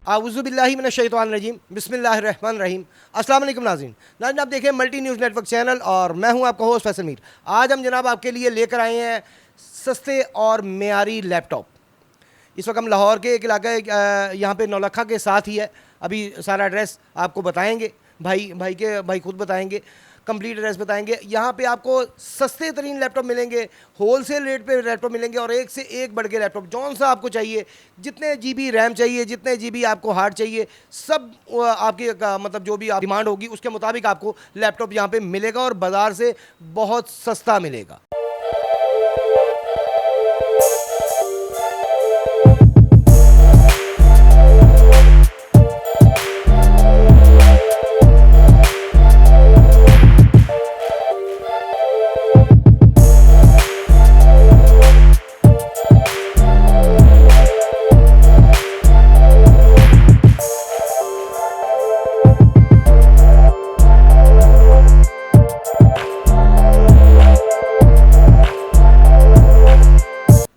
आऊज़ुबिल्लाहि मिनश्शैतानिर्रजीम बिस्मिल्लाहिर्रहमानिर्रहीम। अस्सलाम वालेकुम नाज़रीन। नाज़रीन, आप देखें मल्टी न्यूज़ नेटवर्क चैनल और मैं हूं आपका होस्ट फैसल मीर। आज हम जनाब आपके लिए लेकर आए हैं सस्ते और मेयारी लैपटॉप। इस वक्त हम लाहौर के एक इलाका यहाँ पे नौलखा के साथ ही है। अभी सारा एड्रेस आपको बताएंगे, भाई खुद बताएंगे, कंप्लीट एड्रेस बताएंगे। यहाँ पे आपको सस्ते तरीन लैपटॉप मिलेंगे, होलसेल रेट पे लैपटॉप मिलेंगे और एक से एक बढ़ के लैपटॉप जौन सा आपको चाहिए, जितने जीबी रैम चाहिए, जितने जीबी आपको हार्ड चाहिए, सब आपकी मतलब जो भी डिमांड होगी उसके मुताबिक आपको लैपटॉप यहाँ पे मिलेगा और बाज़ार से बहुत सस्ता मिलेगा।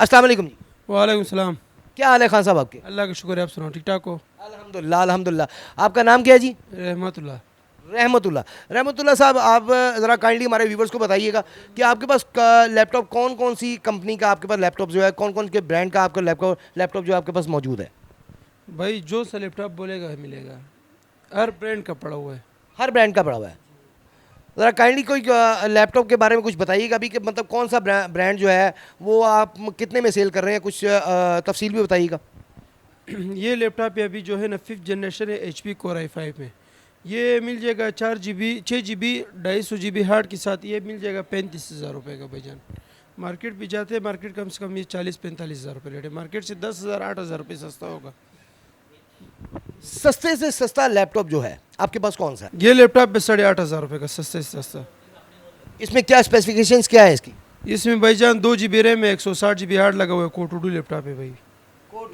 अस्सलाम वालेकुम जी। वालेकुम सलाम। क्या हाल है खान साहब आपके? अल्लाह का शुक्र है, आप सुनाओ ठीक ठाक हो? अल्हम्दुलिल्लाह अल्हम्दुलिल्लाह। आपका नाम क्या है जी? रहमतुल्लाह। रहमतुल्लाह साहब, आप ज़रा काइंडली हमारे व्यूवर्स को बताइएगा कि आपके पास लैपटॉप कौन कौन सी कंपनी का आपके पास लैपटॉप जो है, कौन कौन के ब्रांड का आपका लैपटॉप जो आपके पास मौजूद है? भाई जो सा लैपटॉप बोलेगा मिलेगा, हर ब्रांड का पड़ा हुआ है। हर ब्रांड का पड़ा हुआ है। ज़रा काइंडली कोई लैपटॉप के बारे में कुछ बताइएगा अभी कि मतलब कौन सा ब्रांड जो है वो आप कितने में सेल कर रहे हैं, कुछ तफसील भी बताइएगा। ये लैपटॉप अभी जो है ना 5th जनरेशन है, HP Core i5 में। ये मिल जाएगा 4 GB 6 GB 250 GB हार्ड के साथ। ये मिल जाएगा 35,000 रुपये का भाईजान। मार्केट भी जाते हैं, मार्केट कम से कम ये 40-45,000 रुपये रेट है। मार्केट से 10,000 8,000 रुपये सस्ता होगा। सस्ते से सस्ता लैपटॉप जो है आपके पास कौन सा है? ये लैपटॉप 8,500 रुपये का सस्ते से सस्ता। इसमें क्या स्पेसिफिकेशंस क्या है इसकी? इसमें भाईजान 2 GB रैम है, 160 GB हार्ड लगा हुआ है। कोर टू डू लैपटॉप है भाई। कोर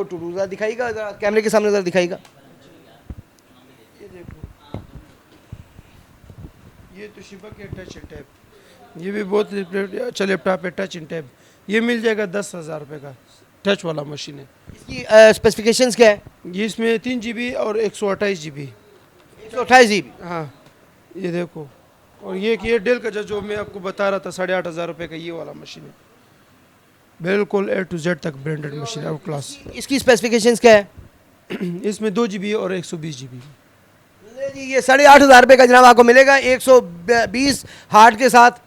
टू डू ज़रा दिखाइएगा, ज़रा कैमरे के सामने ज़रा दिखाइएगा। ये देखो, ये तो शिबा के टच एंड टैब, ये भी बहुत अच्छा लैपटॉप है। टच एंड टैब ये मिल जाएगा 10,000 रुपये का। टच वाला मशीन है। इसकी स्पेसिफिकेशंस क्या है? ये इसमें 3 GB और 128 GB। 128 GB। हाँ ये देखो, और ये डेल का जो मैं आपको बता रहा था 8,500 रुपये का, ये वाला मशीन है। बिल्कुल A to Z तक ब्रांडेड मशीन है, क्लास। इसकी स्पेसिफिकेशंस क्या है? इसमें 2 GB और 120 GB। ले जी, ये 8,500 रुपये का जनाब आपको मिलेगा 120 हार्ड के साथ,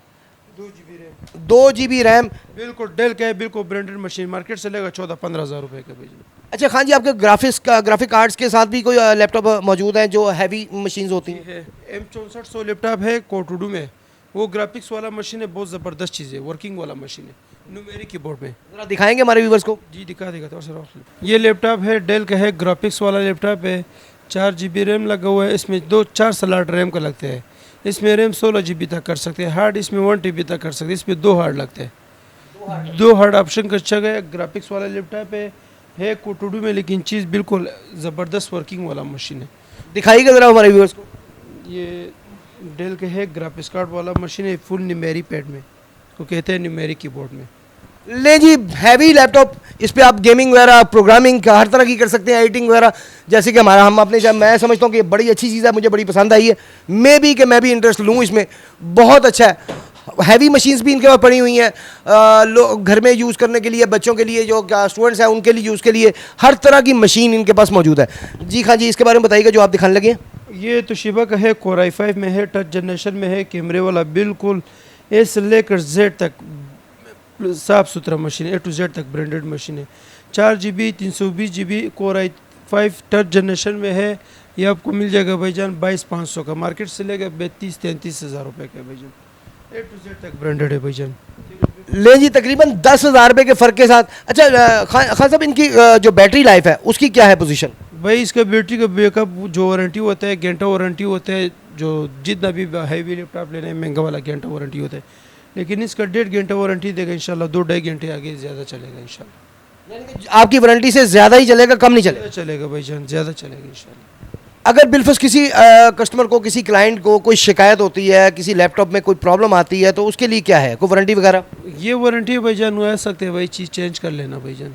2 GB रैम। बिल्कुल डेल का है, बिल्कुल ब्रांडेड मशीन। मार्केट से लेगा 14-15,000 रुपये का भाई। अच्छा खान जी, आपके ग्राफिक कार्ड्स के साथ भी कोई लैपटॉप मौजूद हैं जो हैवी मशीन्स होती हैं? है M6400 लैपटॉप है कोर टू डू में। वो ग्राफिक्स वाला मशीन है, बहुत ज़बरदस्त चीज़ है, वर्किंग वाला मशीन है, न्यूमेरिक कीबोर्ड में। ज़रा दिखाएंगे हमारे व्यूवर्स को? जी दिखा देगा तो सर। ये लैपटॉप है डेल का है, ग्राफिक्स वाला लैपटॉप है। 4 GB रैम लगा हुआ है। इसमें 4 स्लॉट रैम का लगते हैं। इसमें रैम 16 GB तक कर सकते हैं। हार्ड इसमें 1 TB तक कर सकते हैं। इसमें 2 हार्ड लगते हैं। 2 हार्ड ऑप्शन का अच्छा गया। ग्राफिक्स वाला लैपटॉप है कोर टू डू में, लेकिन चीज़ बिल्कुल ज़बरदस्त वर्किंग वाला मशीन है। दिखाइएगा ज़रा हमारे व्यूवर्स को। ये डेल के है, ग्राफिक्स कार्ड वाला मशीन है, फुल न्यूमेरिक पैड में, तो कहते हैं न्यूमेरिक कीबोर्ड में। ले जी, हैवी लैपटॉप, इस पे आप गेमिंग वगैरह, प्रोग्रामिंग का हर तरह की कर सकते हैं, एडिटिंग वगैरह। जैसे कि मैं समझता हूँ कि ये बड़ी अच्छी चीज़ है, मुझे बड़ी पसंद आई है। मैं भी इंटरेस्ट लूँ इसमें, बहुत अच्छा है। हैवी मशीन्स भी इनके पास पड़ी हुई हैं, लोग घर में यूज़ करने के लिए, बच्चों के लिए, जो स्टूडेंट्स हैं उनके लिए यूज़ के लिए, हर तरह की मशीन इनके पास मौजूद है। जी हाँ जी, इसके बारे में बताइएगा जो आप दिखाने लगे हैं। ये तो शिबा का है, कोर i5 में है, टच जनरेशन में है, कैमरे वाला, बिल्कुल A से लेकर Z तक साफ़ सुथरा मशीन है। A to Z तक ब्रांडेड मशीन है। 4 GB 320 GB core i5 touch generation में है। ये आपको मिल जाएगा भाईजान 22,500 का। मार्केट से लेगा 32-33,000 रुपये का भाईजान। A to Z तक ब्रांडेड है भाईजान। ले जी, तकरीबन 10,000 रुपये के फ़र्क के साथ। अच्छा खान साहब, इनकी जो बैटरी लाइफ है उसकी क्या है पोजीशन? भाई इसका बैटरी का बैकअप जो वारंटी होता है, घंटा वारंटी होता है। जो जितना भी हैवी लैपटॉप लेना है, महंगा वाला घंटा वारंटी होता है, लेकिन इसका 1.5 घंटा वारंटी देगा इंशाल्लाह। 2-2.5 घंटे आगे ज़्यादा चलेगा इंशाल्लाह। आपकी वारंटी से ज़्यादा ही चलेगा, कम नहीं चलेगा? चलेगा भाईजान, ज़्यादा चलेगा इंशाल्लाह। अगर बिलफुस किसी कस्टमर को, किसी क्लाइंट को कोई शिकायत होती है, किसी लैपटॉप में कोई प्रॉब्लम आती है, तो उसके लिए क्या है, कोई वारंटी वगैरह? ये वारंटी भाईजान आ सकते हैं भाई, चीज़ चेंज कर लेना भाईजान।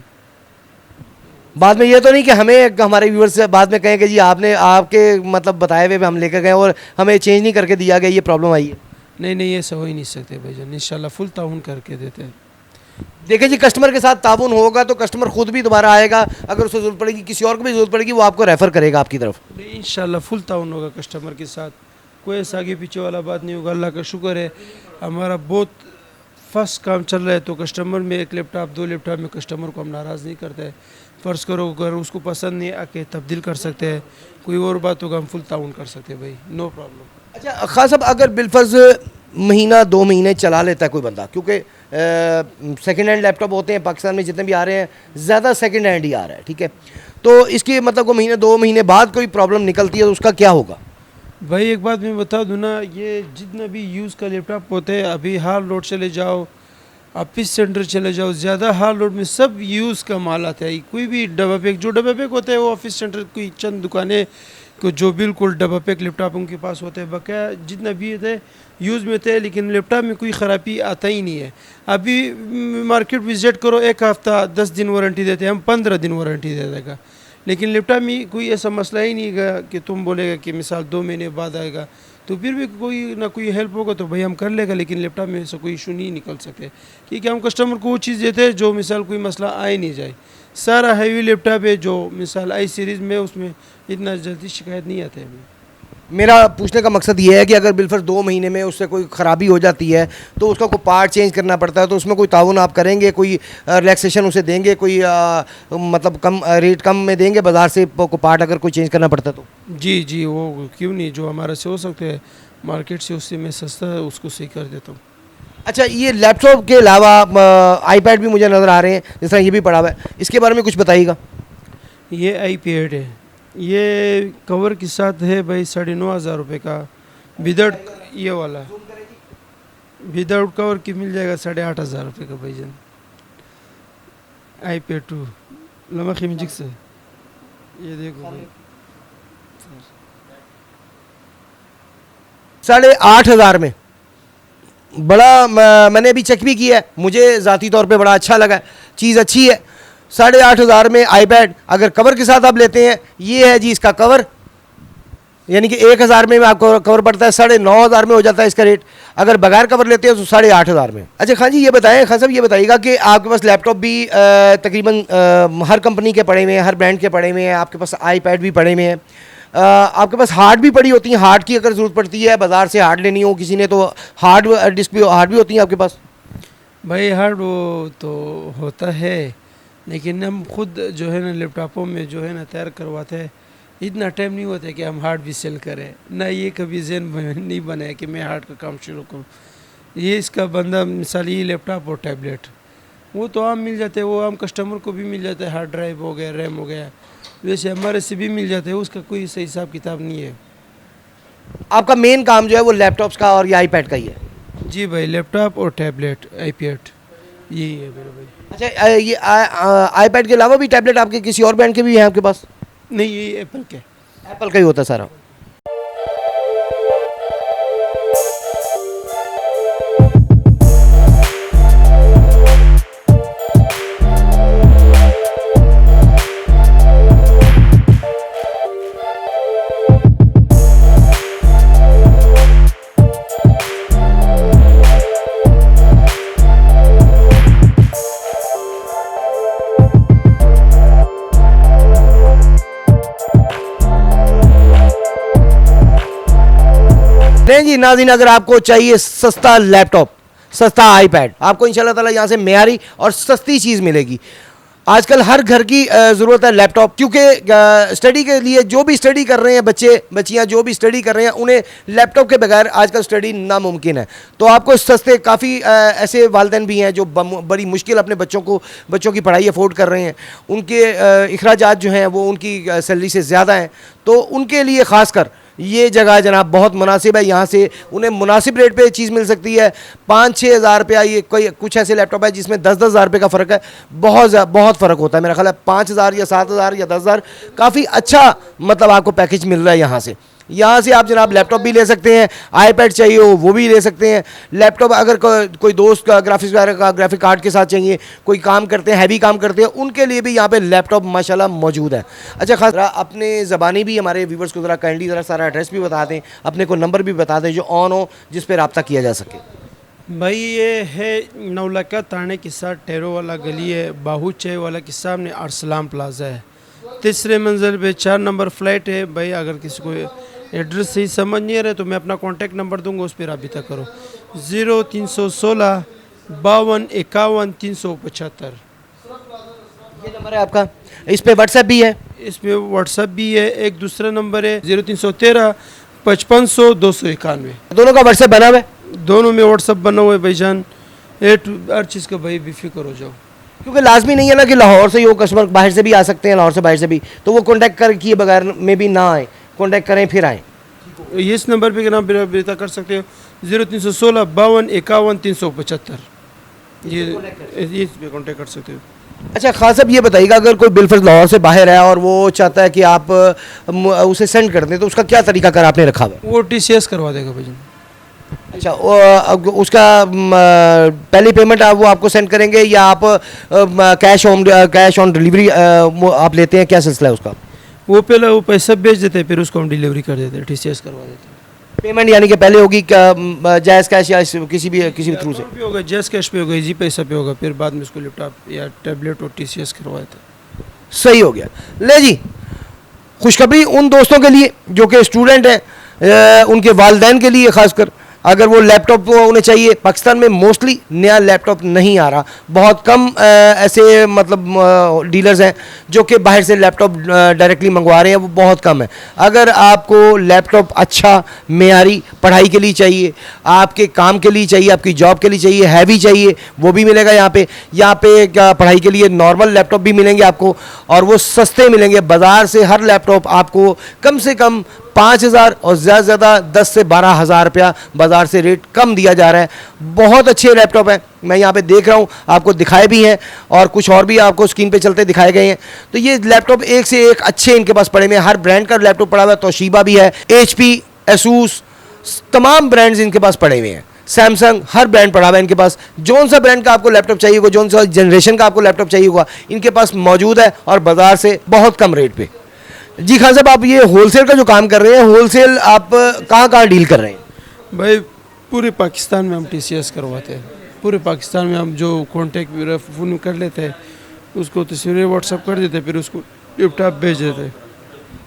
बाद में ये तो नहीं कि हमें हमारे व्यूअर्स से बाद में कहें कि जी आपने आपके मतलब बताए हुए हम लेकर गए और हमें चेंज नहीं करके दिया गया, ये प्रॉब्लम आई है। नहीं नहीं, ऐसा हो ही नहीं सकते भाईजान, इंशाल्लाह फुल ताउन करके देते हैं। देखिए जी, कस्टमर के साथ ताउन होगा तो कस्टमर खुद भी दोबारा आएगा, अगर उसे ज़रूरत पड़ेगी, किसी और को भी ज़रूरत पड़ेगी, वो आपको रेफ़र करेगा आपकी तरफ। नहीं, इंशाल्लाह फुल ताउन होगा कस्टमर के साथ, कोई ऐसा आगे पीछे वाला बात नहीं होगा। अल्लाह का शुक्र है, हमारा बहुत फर्स्ट काम चल रहा है, तो कस्टमर में एक लैपटॉप 2 लैपटॉप में कस्टमर को हम नाराज़ नहीं करते हैं। फ़र्ज़ करो अगर उसको पसंद नहीं आके तब्दील कर सकते हैं, कोई और बात होगा हम फुल ताउन कर सकते हैं भाई, नो प्रॉब्लम। अच्छा खास साहब, अगर बिलफर्ज महीना 2 महीने चला लेता है कोई बंदा, क्योंकि सेकंड हैंड लैपटॉप होते हैं पाकिस्तान में जितने भी आ रहे हैं, ज़्यादा सेकंड हैंड ही आ रहा है, ठीक है, तो इसकी मतलब को महीने 2 महीने बाद कोई प्रॉब्लम निकलती है तो उसका क्या होगा? भाई एक बात मैं बता दूं ना, ये जितना भी यूज़ का लैपटॉप होते हैं, अभी हाल रोड चले जाओ, ऑफिस सेंटर चले जाओ, ज़्यादा हाल रोड में सब यूज़ का माल आता है। कोई भी डब्बा पैक, जो डब्बा पैक होता है वो ऑफिस सेंटर कोई चंद दुकानें को जो बिल्कुल डब्बा पैक लैपटॉप उनके पास होते हैं, बकाया जितना भी थे यूज़ में थे, लेकिन लैपटॉप में कोई ख़राबी आता ही नहीं है। अभी मार्केट विजिट करो, 1 हफ़्ता 10 दिन वारंटी देते हैं, हम 15 दिन वारंटी दे देगा, लेकिन लैपटॉप में कोई ऐसा मसला ही नहीं है कि तुम बोलेगा कि मिसाल 2 महीने बाद आएगा, तो फिर भी कोई ना कोई हेल्प होगा तो भाई हम कर लेगा, लेकिन लैपटॉप में ऐसा कोई इशू नहीं निकल सकते, क्योंकि हम कस्टमर को वो चीज़ देते हैं जो मिसाल कोई मसला आए नहीं जाए। सारा हैवी लैपटॉप है जो मिसाल आई सीरीज़ में, उसमें इतना जल्दी शिकायत नहीं आते हमें। मेरा पूछने का मकसद ये है कि अगर बिलफर्ज 2 महीने में उससे कोई ख़राबी हो जाती है तो उसका कोई पार्ट चेंज करना पड़ता है, तो उसमें कोई ताउन आप करेंगे, कोई रिलैक्सेशन उसे देंगे, कोई मतलब कम रेट कम में देंगे बाज़ार से को पार्ट अगर कोई चेंज करना पड़ता है तो? जी जी, वो क्यों नहीं, जो हमारे से हो सकते हैं मार्केट से उससे मैं सस्ता है उसको सही कर देता हूँ। अच्छा, ये लैपटॉप के अलावा आईपैड भी मुझे नज़र आ रहे हैं, जिस तरह ये भी पड़ा हुआ है, इसके बारे में कुछ बताइएगा। ये iPad है, ये कवर के साथ है भाई 9,500 रुपये का, विदाउट ये वाला विदाउट कवर की मिल जाएगा 8,500 रुपये का भाईजान। iPad 2 लम्हा खिमजिक से, ये देखो भाई 8,500 में बड़ा मैंने अभी चेक भी किया है, मुझे ज़ाती तौर पे बड़ा अच्छा लगा, चीज़ अच्छी है। 8,500 में आईपैड अगर कवर के साथ आप लेते हैं, ये है जी इसका कवर, यानी कि 1,000 में आपको कवर पड़ता है, 9,500 में हो जाता है इसका रेट। अगर बगैर कवर लेते हैं तो 8,500 में। अच्छा खान जी, ये बताएं, खान साहब ये बताइएगा कि आपके पास लैपटॉप भी तकरीबन हर कंपनी के पड़े हुए हैं, हर ब्रांड के पड़े हुए हैं, आपके पास आईपैड भी पड़े हुए हैं, आपके पास हार्ड भी पड़ी होती हैं, हार्ड की अगर ज़रूरत पड़ती है, बाज़ार से हार्ड लेनी हो किसी ने तो हार्ड डिस्क भी हार्ड भी होती हैं आपके पास? भाई हार्ड वो तो होता है, लेकिन हम खुद जो है ना लैपटॉपों में जो है ना तैयार करवाते हैं, इतना टाइम नहीं होता है कि हम हार्ड भी सेल करें ना, ये कभी ज़हन में नहीं बना है कि मैं हार्ड का काम शुरू करूँ। ये इसका बंदा मिसाल ये लैपटॉप और टैबलेट वो तो आम मिल जाते हैं, वो आम कस्टमर को भी मिल जाता है, हार्ड ड्राइव हो गया, रैम हो गया, वैसे हमारे से भी मिल जाते हैं, उसका कोई सही हिसाब किताब नहीं है। आपका मेन काम जो है वो लैपटॉप्स का और ये आईपैड का ही है? जी भाई, लैपटॉप और टैबलेट iPad यही है मेरा भाई। अच्छा, ये आईपैड के अलावा भी टैबलेट आपके किसी और ब्रांड के भी हैं आपके पास? नहीं, ये एप्पल के, एप्पल का ही होता है सारा। नहीं जी नाज़रीन, अगर आपको चाहिए सस्ता लैपटॉप, सस्ता आईपैड, आपको इंशाल्लाह ताला यहाँ से मेयारी और सस्ती चीज़ मिलेगी। आजकल हर घर की ज़रूरत है लैपटॉप, क्योंकि स्टडी के लिए जो भी स्टडी कर रहे हैं बच्चे बच्चियाँ जो भी स्टडी कर रहे हैं, उन्हें लैपटॉप के बगैर आजकल स्टडी नामुमकिन है। तो आपको सस्ते काफ़ी ऐसे वालिदैन भी हैं जो बड़ी मुश्किल अपने बच्चों की पढ़ाई अफोर्ड कर रहे हैं, उनके अखराजात जो हैं वो उनकी सैलरी से ज़्यादा हैं, तो उनके लिए ख़ासकर ये जगह जनाब बहुत मुनासिब है। यहाँ से उन्हें मुनासिब रेट पे चीज़ मिल सकती है। 5-6 हज़ार रुपया, ये कोई कुछ ऐसे लैपटॉप है जिसमें 10-10 हज़ार रुपये का फ़र्क है, बहुत फ़र्क होता है। मेरा ख्याल है 5,000 या 7,000 या 10,000 काफ़ी अच्छा मतलब आपको पैकेज मिल रहा है यहाँ से। यहाँ से आप जनाब लैपटॉप भी ले सकते हैं, आईपैड चाहिए हो वो भी ले सकते हैं। लैपटॉप अगर कोई दोस्त का ग्राफिक्स वगैरह का ग्राफिक कार्ड के साथ चाहिए, कोई काम करते हैं, हैवी काम करते हैं, उनके लिए भी यहाँ पे लैपटॉप माशाल्लाह मौजूद है। अच्छा खास अपने ज़बानी भी हमारे व्यूवर्स को ज़रा काइंडली ज़रा सारा एड्रेस भी बता दें, अपने को नंबर भी बता दें जो ऑन हो, जिस पर रब्ता किया जा सके। भाई ये है नौलखा थाने के साथ टेरो वाला गली है, बाहू चाय वाला के सामने अरसलाम प्लाजा है, तीसरे मंजिल पे 4 नंबर फ्लैट है। भाई अगर किसी को एड्रेस सही समझ नहीं आ रहा है तो मैं अपना कॉन्टैक्ट नंबर दूंगा, उस पर रब्ता करो 0316 52 51 375। ये नंबर है आपका, इस पे व्हाट्सएप भी है? इसमें व्हाट्सएप भी है। एक दूसरा नंबर है 0313 5500 291। दोनों का व्हाट्सएप बना हुआ है? दोनों में व्हाट्सएप बना हुआ है भाईजान, हर चीज़ का भाई बेफिक्र हो जाओ। क्योंकि लाजमी नहीं है ना कि लाहौर से ही वो कस्टमर बाहर से भी आ सकते हैं, लाहौर से बाहर से भी, तो वो कॉन्टैक्ट कर किए बगैर में भी ना आए, कॉन्टैक्ट करें फिर आएँ। इस नंबर पे नाम रब्ता कर सकते हो 0316 52 51 375। ये इस पे कॉन्टैक्ट कर सकते हो। अच्छा खास साहब ये बताइएगा, अगर कोई बिलफर्ज लाहौर से बाहर है और वो चाहता है कि आप उसे सेंड कर दें, तो उसका क्या तरीका कर आपने रखा हुआ है? वो TCS करवा देगा भाईजान। अच्छा उसका पहली पेमेंट वो आपको सेंड करेंगे या आप कैश ऑन डिलीवरी आप लेते हैं, क्या सिलसिला है उसका? वो पहले वो पैसा भेज देते हैं, फिर उसको हम डिलीवरी कर देते हैं, TCS करवा देते हैं। पेमेंट यानी कि पहले होगी जायज़ कैश या किसी भी थ्रू से? पे होगा, जैस कैश पे होगा, इजी पैसा पे होगा, फिर बाद में उसको लैपटॉप या टैबलेट और TCS करवा देते हैं। सही हो गया। ले जी, खुशखबरी उन दोस्तों के लिए जो कि स्टूडेंट हैं, उनके वालिदैन के लिए खासकर, अगर वो लैपटॉप उन्हें चाहिए, पाकिस्तान में मोस्टली नया लैपटॉप नहीं आ रहा, बहुत कम ऐसे मतलब डीलर्स हैं जो कि बाहर से लैपटॉप डायरेक्टली मंगवा रहे हैं, वो बहुत कम है। अगर आपको लैपटॉप अच्छा मेयारी पढ़ाई के लिए चाहिए, आपके काम के लिए चाहिए, आपकी जॉब के लिए चाहिए, हैवी चाहिए, वो भी मिलेगा यहाँ पे। यहाँ पे पढ़ाई के लिए नॉर्मल लैपटॉप भी मिलेंगे आपको, और वो सस्ते मिलेंगे। बाज़ार से हर लैपटॉप आपको कम से कम 5,000 और ज़्यादा से ज़्यादा 10 से 12,000 रुपया बाज़ार से रेट कम दिया जा रहा है। बहुत अच्छे लैपटॉप हैं, मैं यहाँ पे देख रहा हूँ, आपको दिखाए भी हैं और कुछ और भी आपको स्क्रीन पे चलते दिखाए गए हैं। तो ये लैपटॉप एक से एक अच्छे इनके पास पड़े हुए हैं, हर ब्रांड का लैपटॉप पड़ा हुआ है। तोशिबा भी है, HP, ASUS, तमाम ब्रांड्स इनके पास पड़े हुए हैं। सैमसंग, हर ब्रांड पड़ा हुआ है इनके पास। जौन सा ब्रांड का आपको लैपटॉप चाहिए होगा, जौन सा जनरेशन का आपको लैपटॉप चाहिए होगा, इनके पास मौजूद है और बाज़ार से बहुत कम रेट पे। जी खान साहब, आप ये होलसेल का जो काम कर रहे हैं, होलसेल आप कहाँ कहाँ डील कर रहे हैं? भाई पूरे पाकिस्तान में हम TCS करवाते हैं। पूरे पाकिस्तान में हम जो कॉन्टैक्ट फ़ोन कर लेते हैं, उसको तस्वीरें व्हाट्सअप कर देते हैं, फिर उसको लैपटॉप भेज देते हैं।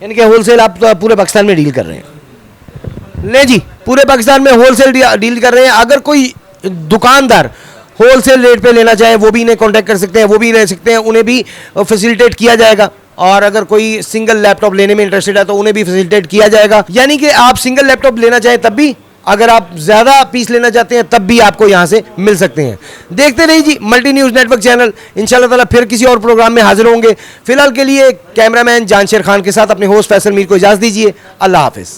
यानी कि होलसेल आप पूरे पाकिस्तान में डील कर रहे हैं? ले जी, पूरे पाकिस्तान में होलसेल डील कर रहे हैं। अगर कोई दुकानदार होलसेल रेट पे लेना चाहे, वो भी इन्हें कांटेक्ट कर सकते हैं, वो भी ले सकते हैं, उन्हें भी फैसिलिटेट किया जाएगा। और अगर कोई सिंगल लैपटॉप लेने में इंटरेस्टेड है तो उन्हें भी फैसिलिटेट किया जाएगा। यानी कि आप सिंगल लैपटॉप लेना चाहें तब भी, अगर आप ज़्यादा पीस लेना चाहते हैं तब भी आपको यहाँ से मिल सकते हैं। देखते रहिए जी मल्टी न्यूज़ नेटवर्क चैनल। इंशाल्लाह ताला फिर किसी और प्रोग्राम में हाजिर होंगे। फिलहाल के लिए कैमरामैन जानशेर खान के साथ अपने होस्ट फैसल मीर को इजाज़त दीजिए। अल्लाह हाफिज़।